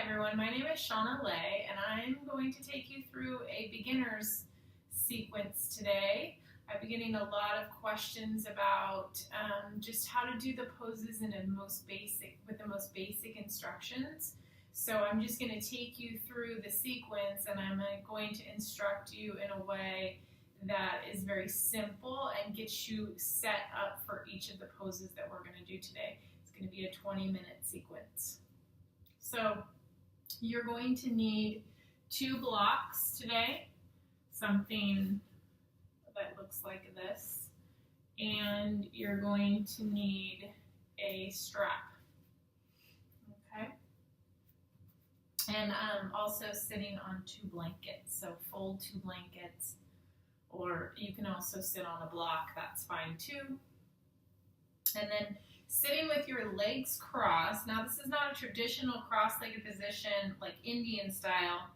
everyone, my name is Shauna Lay and I'm going to take you through a beginner's sequence today. I've been getting a lot of questions about just how to do the poses with the most basic instructions. So I'm just going to take you through the sequence and I'm going to instruct you in a way that is very simple and gets you set up for each of the poses that we're going to do today. It's going to be a 20-minute sequence. So you're going to need 2 blocks today, something that looks like this, and you're going to need a strap, okay? And also sitting on 2 blankets, so fold 2 blankets, or you can also sit on a block, that's fine too. And then sitting with your legs crossed. Now this is not a traditional cross-legged position like Indian style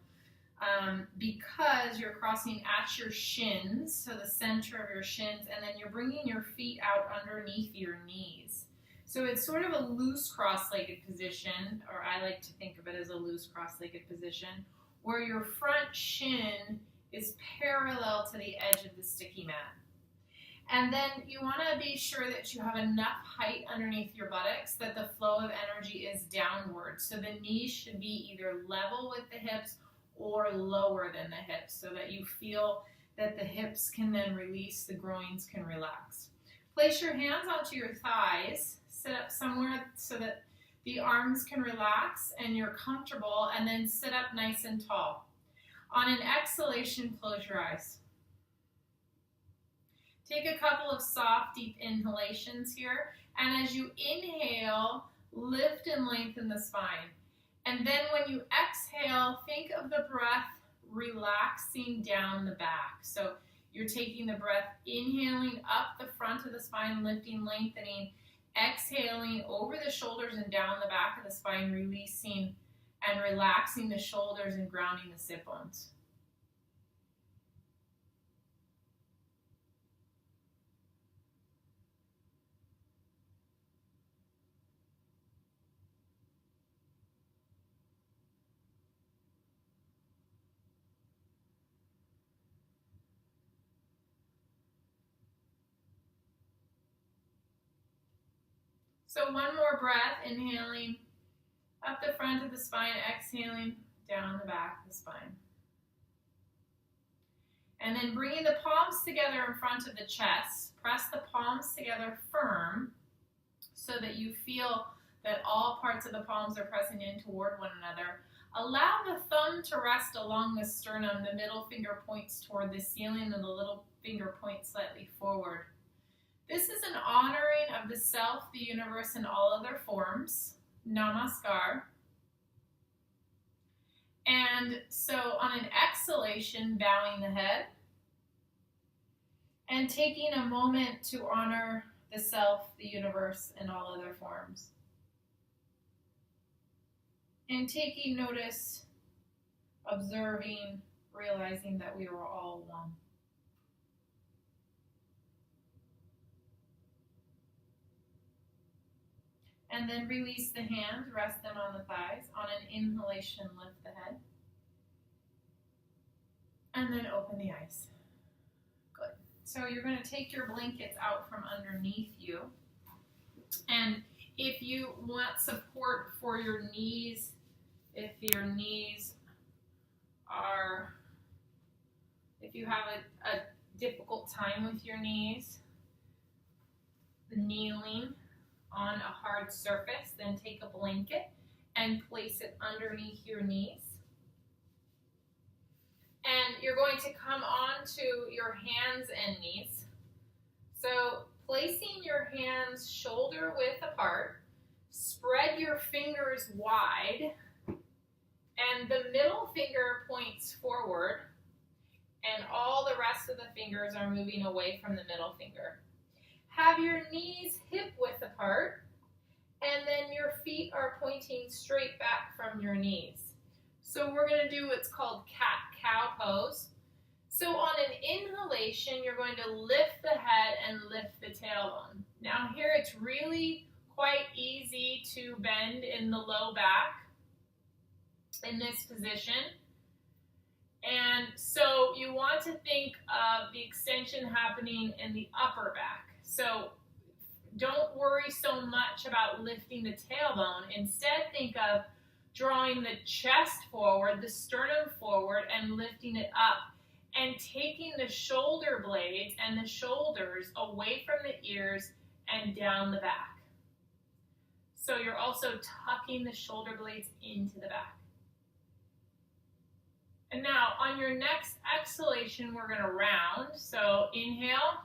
because you're crossing at your shins, so the center of your shins, and then you're bringing your feet out underneath your knees. So it's sort of a loose cross-legged position, or I like to think of it as a loose cross-legged position, where your front shin is parallel to the edge of the sticky mat. And then you want to be sure that you have enough height underneath your buttocks that the flow of energy is downward. So the knees should be either level with the hips or lower than the hips so that you feel that the hips can then release, the groins can relax. Place your hands onto your thighs, sit up somewhere so that the arms can relax and you're comfortable, and then sit up nice and tall. On an exhalation, close your eyes. Take a couple of soft, deep inhalations here, and as you inhale, lift and lengthen the spine. And then when you exhale, think of the breath relaxing down the back. So you're taking the breath, inhaling up the front of the spine, lifting, lengthening, exhaling over the shoulders and down the back of the spine, releasing and relaxing the shoulders and grounding the sit bones. So one more breath, inhaling up the front of the spine, exhaling down the back of the spine. And then bringing the palms together in front of the chest, press the palms together firm so that you feel that all parts of the palms are pressing in toward one another. Allow the thumb to rest along the sternum, the middle finger points toward the ceiling and the little finger points slightly forward. This is an honoring of the self, the universe, and all other forms. Namaskar. And so on an exhalation, bowing the head and taking a moment to honor the self, the universe, and all other forms. And taking notice, observing, realizing that we are all one. And then release the hands, rest them on the thighs. On an inhalation, lift the head. And then open the eyes. Good. So you're going to take your blankets out from underneath you. And if you want support for your knees, if you have a difficult time with your knees, kneeling on a hard surface, then take a blanket and place it underneath your knees. And you're going to come onto your hands and knees. So placing your hands shoulder width apart, spread your fingers wide, and the middle finger points forward, and all the rest of the fingers are moving away from the middle finger. Have your knees hip width apart, and then your feet are pointing straight back from your knees. So we're going to do what's called cat-cow pose. So on an inhalation, you're going to lift the head and lift the tailbone. Now here it's really quite easy to bend in the low back. in this position. And so you want to think of the extension happening in the upper back. So don't worry so much about lifting the tailbone. Instead, think of drawing the chest forward, the sternum forward, and lifting it up, and taking the shoulder blades and the shoulders away from the ears and down the back. So you're also tucking the shoulder blades into the back. And now on your next exhalation, we're going to round. So inhale,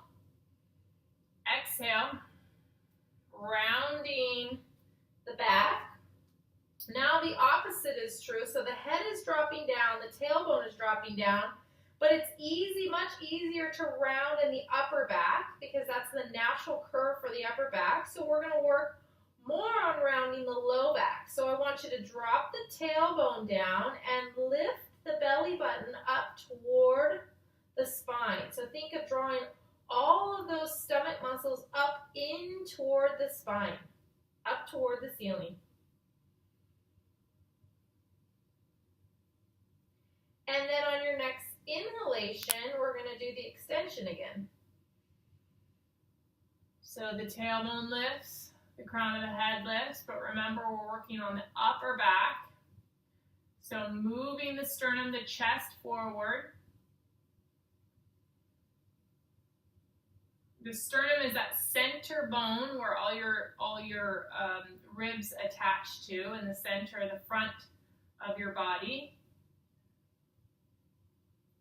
exhale, rounding the back. Now the opposite is true. So the head is dropping down, the tailbone is dropping down, but it's easy, much easier to round in the upper back because that's the natural curve for the upper back. So we're going to work more on rounding the low back. So I want you to drop the tailbone down and lift the belly button up toward the spine. So think of drawing all of those stomach muscles up in toward the spine, up toward the ceiling. And then on your next inhalation, we're going to do the extension again. So the tailbone lifts, the crown of the head lifts, but remember we're working on the upper back. So moving the sternum, the chest forward. The sternum is that center bone where all your ribs attach to, in the center, the front of your body,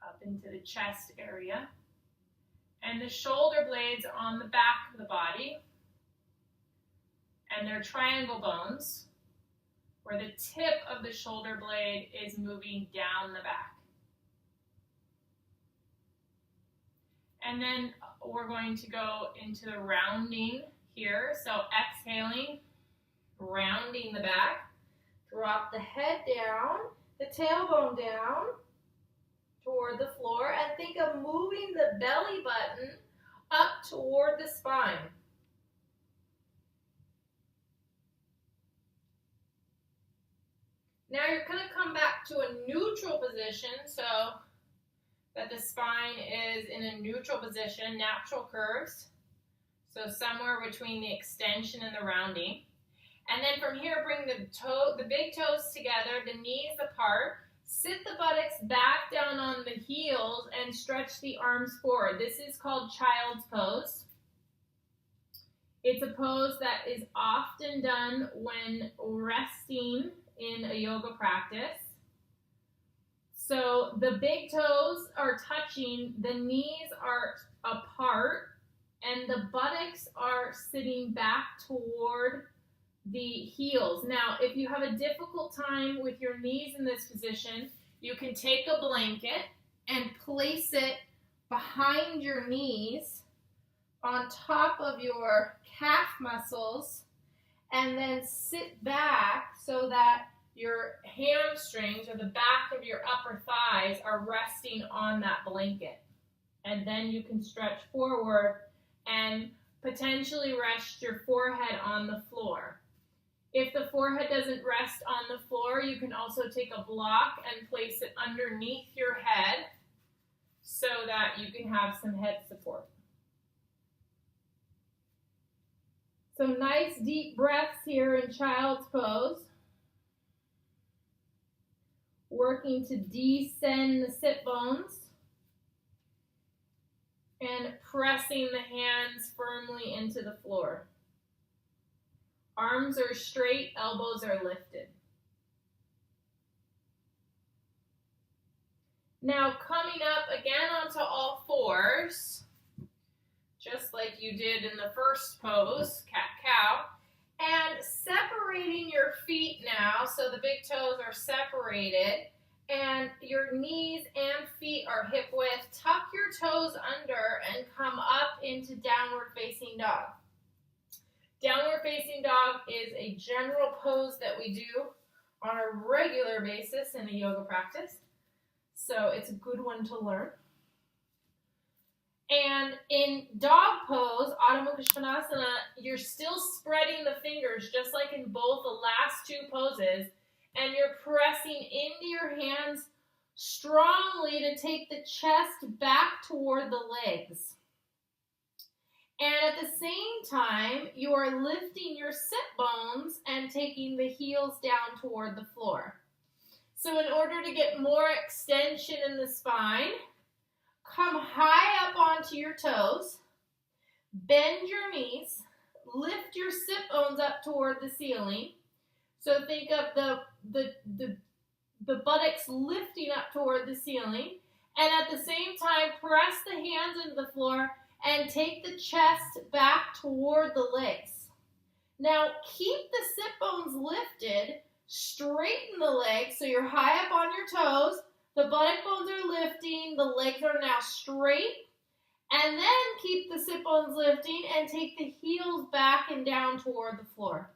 up into the chest area. And the shoulder blades are on the back of the body, and they're triangle bones, where the tip of the shoulder blade is moving down the back. And then we're going to go into the rounding here. So exhaling, rounding the back. Drop the head down, the tailbone down toward the floor, and think of moving the belly button up toward the spine. Now you're going to come back to a neutral position so that the spine is in a neutral position, natural curves. So somewhere between the extension and the rounding. And then from here, bring the big toes together, the knees apart. Sit the buttocks back down on the heels and stretch the arms forward. This is called child's pose. It's a pose that is often done when resting in a yoga practice. So the big toes are touching, the knees are apart, and the buttocks are sitting back toward the heels. Now, if you have a difficult time with your knees in this position, you can take a blanket and place it behind your knees on top of your calf muscles, and then sit back so that your hamstrings or the back of your upper thighs are resting on that blanket. And then you can stretch forward and potentially rest your forehead on the floor. If the forehead doesn't rest on the floor, you can also take a block and place it underneath your head so that you can have some head support. So nice deep breaths here in child's pose. Working to descend the sit bones and pressing the hands firmly into the floor. Arms are straight, elbows are lifted. Now coming up again onto all fours, just like you did in the first pose, cat-cow, and separating your feet now, so the big toes are separated, and your knees and feet are hip width. Tuck your toes under and come up into downward facing dog. Downward facing dog is a general pose that we do on a regular basis in a yoga practice, so it's a good one to learn. And in dog pose, Adho Mukha Svanasana, you're still spreading the fingers just like in both the last two poses, And you're pressing into your hands strongly to take the chest back toward the legs. And at the same time, you are lifting your sit bones and taking the heels down toward the floor. So in order to get more extension in the spine, come high up onto your toes, bend your knees, lift your sit bones up toward the ceiling. So think of the buttocks lifting up toward the ceiling, and at the same time, press the hands into the floor and take the chest back toward the legs. Now, keep the sit bones lifted, straighten the legs so you're high up on your toes, the buttock bones are lifting, the legs are now straight, and then keep the sit bones lifting and take the heels back and down toward the floor.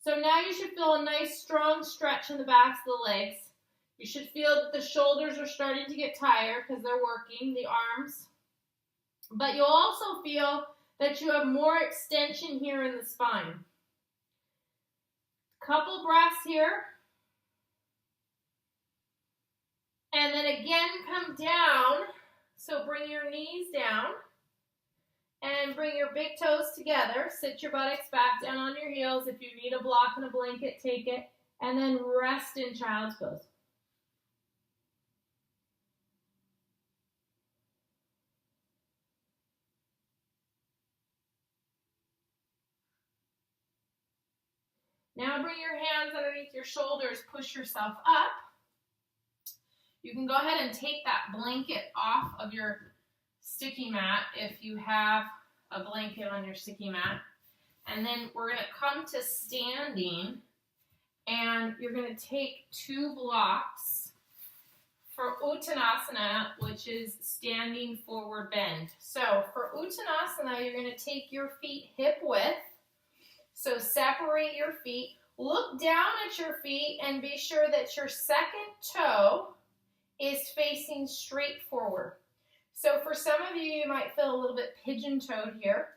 So now you should feel a nice strong stretch in the backs of the legs. You should feel that the shoulders are starting to get tired because they're working, the arms. But you'll also feel that you have more extension here in the spine. Couple breaths here. And then again, come down. So bring your knees down. And bring your big toes together. Sit your buttocks back down on your heels. If you need a block and a blanket, take it. And then rest in child's pose. Now bring your hands underneath your shoulders, push yourself up. You can go ahead and take that blanket off of your sticky mat if you have a blanket on your sticky mat. And then we're going to come to standing, and you're going to take 2 blocks for Uttanasana, which is standing forward bend. So for Uttanasana, you're going to take your feet hip width. So separate your feet, look down at your feet, and be sure that your second toe is facing straight forward. So for some of you, you might feel a little bit pigeon-toed here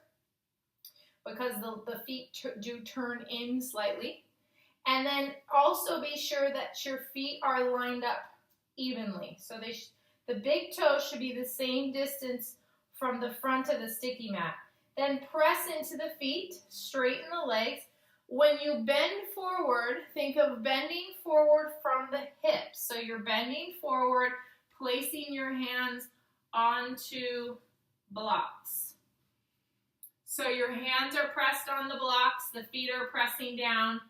because the feet do turn in slightly. And then also be sure that your feet are lined up evenly. So the big toe should be the same distance from the front of the sticky mat. Then press into the feet, straighten the legs. When you bend forward, think of bending forward from the hips. So you're bending forward, placing your hands onto blocks. So your hands are pressed on the blocks, the feet are pressing down,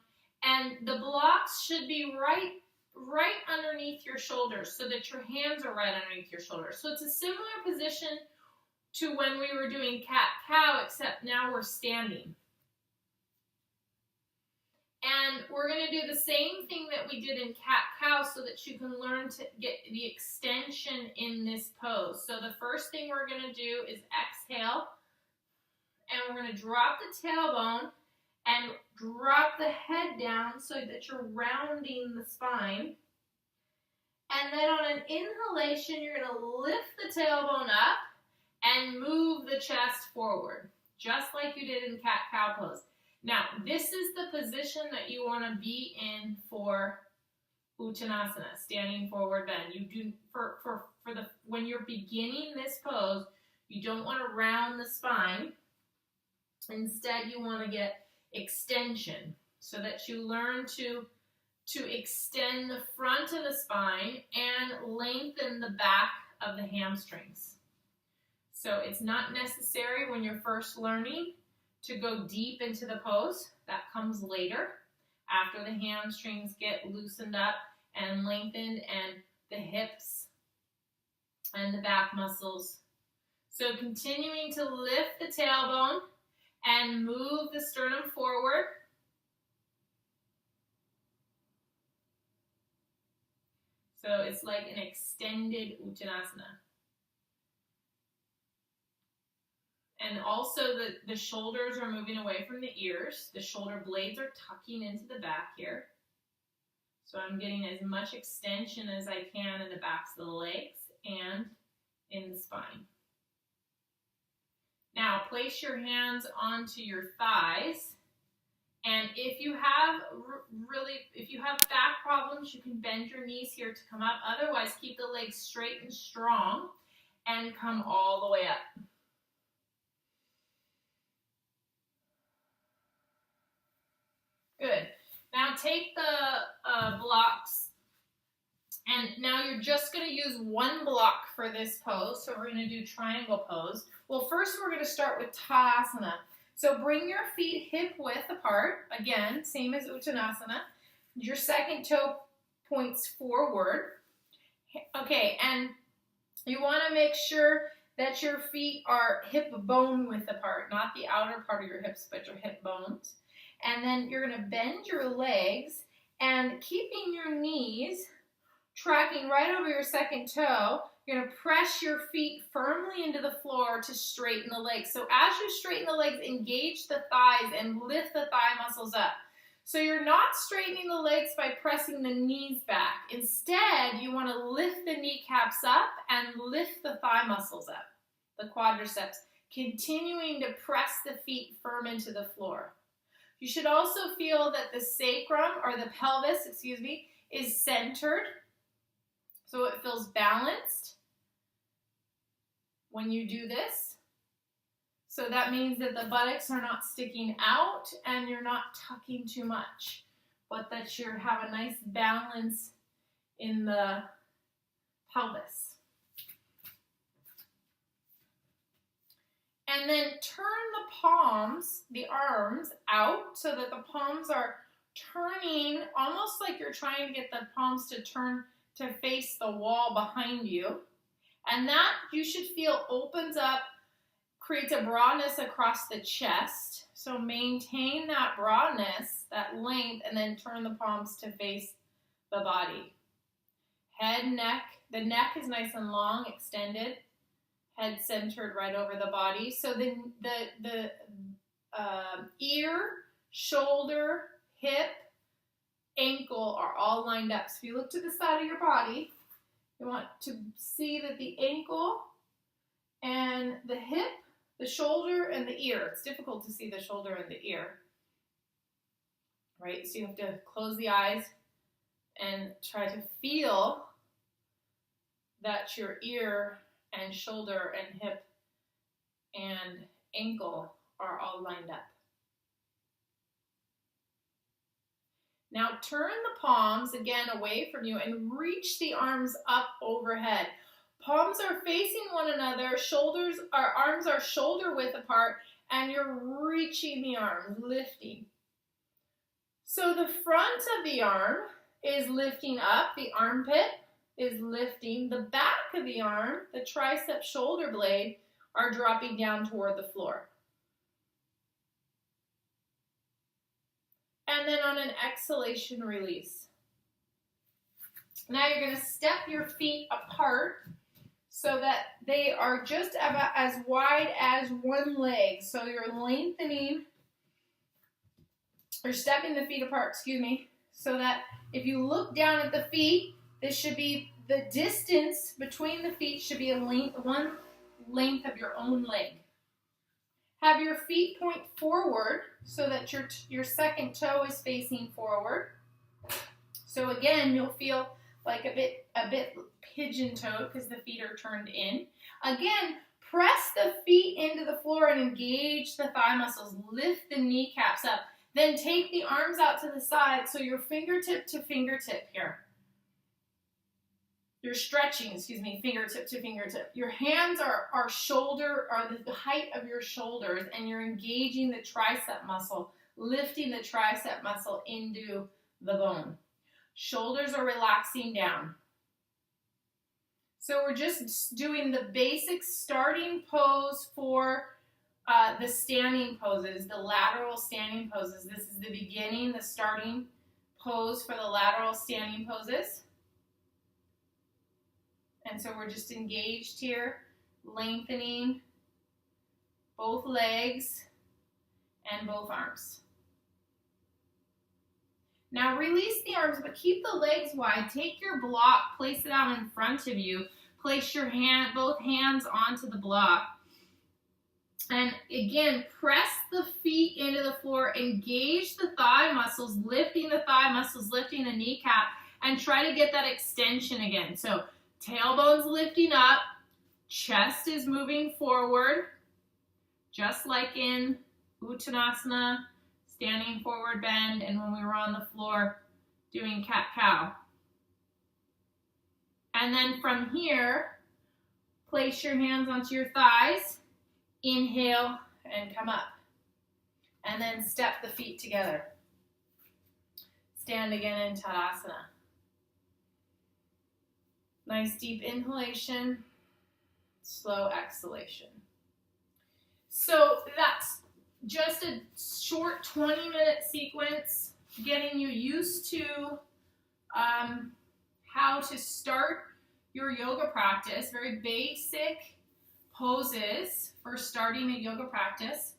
and the blocks should be right underneath your shoulders so that your hands are right underneath your shoulders. So it's a similar position to when we were doing cat-cow, except now we're standing. And we're going to do the same thing that we did in cat-cow so that you can learn to get the extension in this pose. So the first thing we're going to do is exhale, and we're going to drop the tailbone and drop the head down so that you're rounding the spine. And then on an inhalation, you're going to lift the tailbone up and move the chest forward, just like you did in cat-cow pose. Now, this is the position that you want to be in for Uttanasana, standing forward bend. You do when you're beginning this pose, you don't want to round the spine. Instead, you want to get extension so that you learn to extend the front of the spine and lengthen the back of the hamstrings. So it's not necessary when you're first learning to go deep into the pose. That comes later, after the hamstrings get loosened up and lengthened and the hips and the back muscles. So continuing to lift the tailbone and move the sternum forward. So it's like an extended Uttanasana. And also the shoulders are moving away from the ears. The shoulder blades are tucking into the back here. So I'm getting as much extension as I can in the backs of the legs and in the spine. Now place your hands onto your thighs and And if you have if you have back problems, you can bend your knees here to come up. Otherwise, keep the legs straight and strong and come all the way up. Good. Now take the blocks, and now you're just going to use one block for this pose. So we're going to do triangle pose. Well, first we're going to start with Tadasana. So bring your feet hip width apart. Again, same as Uttanasana. Your second toe points forward. Okay, and you want to make sure that your feet are hip bone width apart, not the outer part of your hips, but your hip bones. And then you're going to bend your legs and keeping your knees tracking right over your second toe. You're going to press your feet firmly into the floor to straighten the legs. So as you straighten the legs, engage the thighs and lift the thigh muscles up. So you're not straightening the legs by pressing the knees back. Instead, you want to lift the kneecaps up and lift the thigh muscles up, the quadriceps, continuing to press the feet firm into the floor. You should also feel that the sacrum, or the pelvis, is centered, so it feels balanced when you do this. So that means that the buttocks are not sticking out and you're not tucking too much, but that you have a nice balance in the pelvis. And then turn the palms, the arms out so that the palms are turning, almost like you're trying to get the palms to turn to face the wall behind you. And that, you should feel, opens up, creates a broadness across the chest. So maintain that broadness, that length, and then turn the palms to face the body. Head, neck. The neck is nice and long, extended. Head centered right over the body. So the ear, shoulder, hip, ankle are all lined up. So if you look to the side of your body, you want to see that the ankle and the hip, the shoulder, and the ear. It's difficult to see the shoulder and the ear, right? So you have to close the eyes and try to feel that your ear and shoulder and hip and ankle are all lined up. Now turn the palms again away from you and reach the arms up overhead. Palms are facing one another, arms are shoulder width apart, and you're reaching the arms, lifting. So the front of the arm is lifting up, the armpit is lifting, the back of the arm, the tricep shoulder blade, are dropping down toward the floor. And then on an exhalation, release. Now you're going to step your feet apart so that they are just about as wide as one leg. So you're lengthening, or stepping the feet apart, so that if you look down at the feet, this should be, the distance between the feet should be one length of your own leg. Have your feet point forward so that your second toe is facing forward. So again, you'll feel like a bit pigeon-toed because the feet are turned in. Again, press the feet into the floor and engage the thigh muscles. Lift the kneecaps up. Then take the arms out to the side so you're fingertip to fingertip here. You're stretching, fingertip to fingertip. Your hands are the height of your shoulders, and you're engaging the tricep muscle, lifting the tricep muscle into the bone. Shoulders are relaxing down. So we're just doing the basic starting pose for the standing poses, the lateral standing poses. This is the beginning, the starting pose for the lateral standing poses. And so we're just engaged here, lengthening both legs and both arms. Now release the arms, but keep the legs wide. Take your block, place it out in front of you. Place your both hands onto the block. And again, press the feet into the floor, engage the thigh muscles, lifting the thigh muscles, lifting the kneecap, and try to get that extension again. So tailbone's lifting up, chest is moving forward, just like in Uttanasana, standing forward bend, and when we were on the floor doing cat-cow. And then from here, place your hands onto your thighs, inhale, and come up. And then step the feet together. Stand again in Tadasana. Nice deep inhalation, slow exhalation. So that's just a short 20-minute sequence, getting you used to how to start your yoga practice, very basic poses for starting a yoga practice.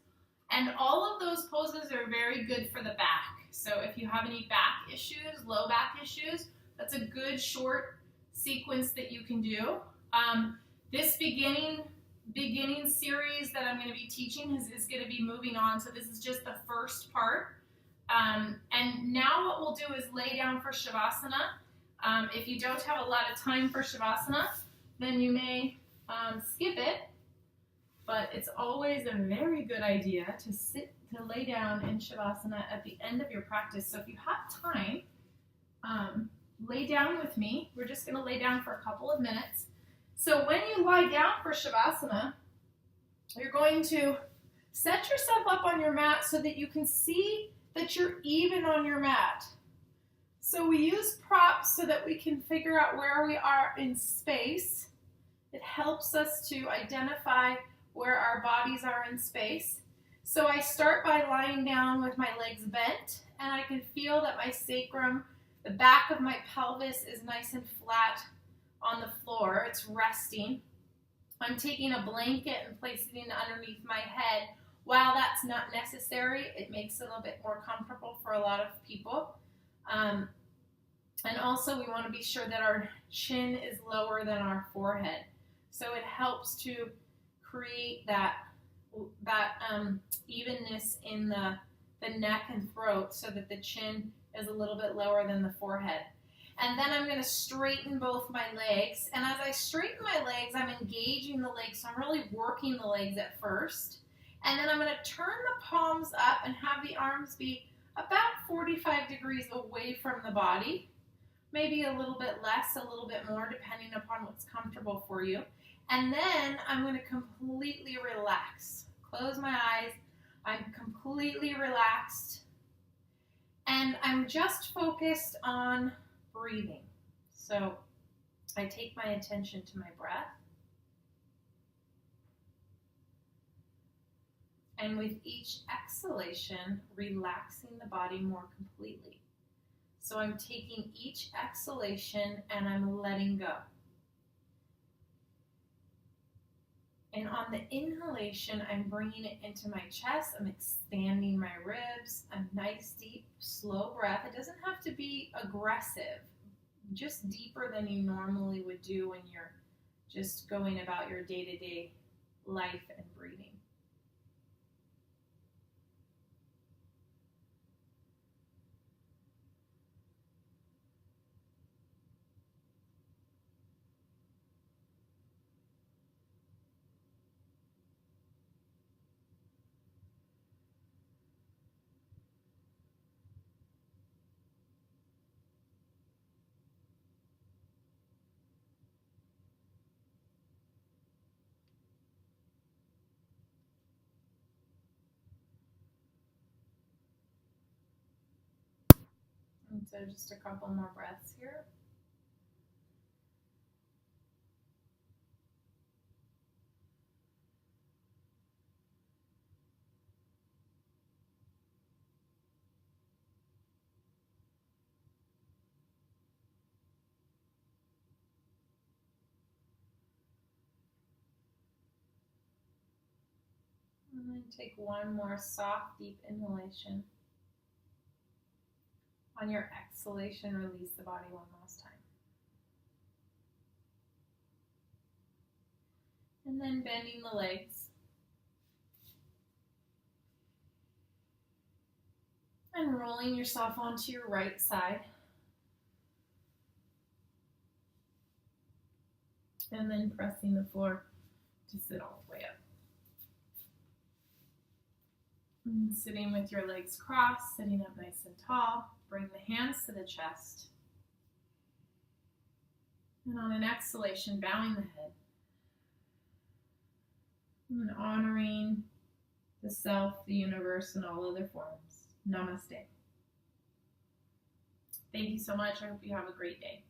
And all of those poses are very good for the back. So if you have any back issues, low back issues, that's a good short sequence that you can do. This beginning series that I'm going to be teaching is going to be moving on. So this is just the first part. And now what we'll do is lay down for Shavasana. If you don't have a lot of time for Shavasana, then you may skip it. But it's always a very good idea to lay down in Shavasana at the end of your practice. So if you have time, lay down with me. We're just going to lay down for a couple of minutes. So when you lie down for Shavasana, you're going to set yourself up on your mat so that you can see that you're even on your mat. So we use props so that we can figure out where we are in space. It helps us to identify where our bodies are in space. So I start by lying down with my legs bent, and I can feel that my sacrum, the back of my pelvis, is nice and flat on the floor. It's resting. I'm taking a blanket and placing it underneath my head. While that's not necessary, it makes it a little bit more comfortable for a lot of people. And also we want to be sure that our chin is lower than our forehead. So it helps to create that evenness in the neck and throat so that the chin is a little bit lower than the forehead. And then I'm going to straighten both my legs. And as I straighten my legs, I'm engaging the legs. So I'm really working the legs at first. And then I'm going to turn the palms up and have the arms be about 45 degrees away from the body. Maybe a little bit less, a little bit more, depending upon what's comfortable for you. And then I'm going to completely relax. Close my eyes. I'm completely relaxed. And I'm just focused on breathing. So I take my attention to my breath. And with each exhalation, relaxing the body more completely. So I'm taking each exhalation and I'm letting go. And on the inhalation, I'm bringing it into my chest. I'm expanding my ribs. A nice, deep, slow breath. It doesn't have to be aggressive, just deeper than you normally would do when you're just going about your day-to-day life and breathing. And so just a couple more breaths here. And then take one more soft, deep inhalation. On your exhalation, release the body one last time. And then bending the legs. And rolling yourself onto your right side. And then pressing the floor to sit all the way up. And sitting with your legs crossed, sitting up nice and tall. Bring the hands to the chest. And on an exhalation, bowing the head. And honoring the self, the universe, and all other forms. Namaste. Thank you so much. I hope you have a great day.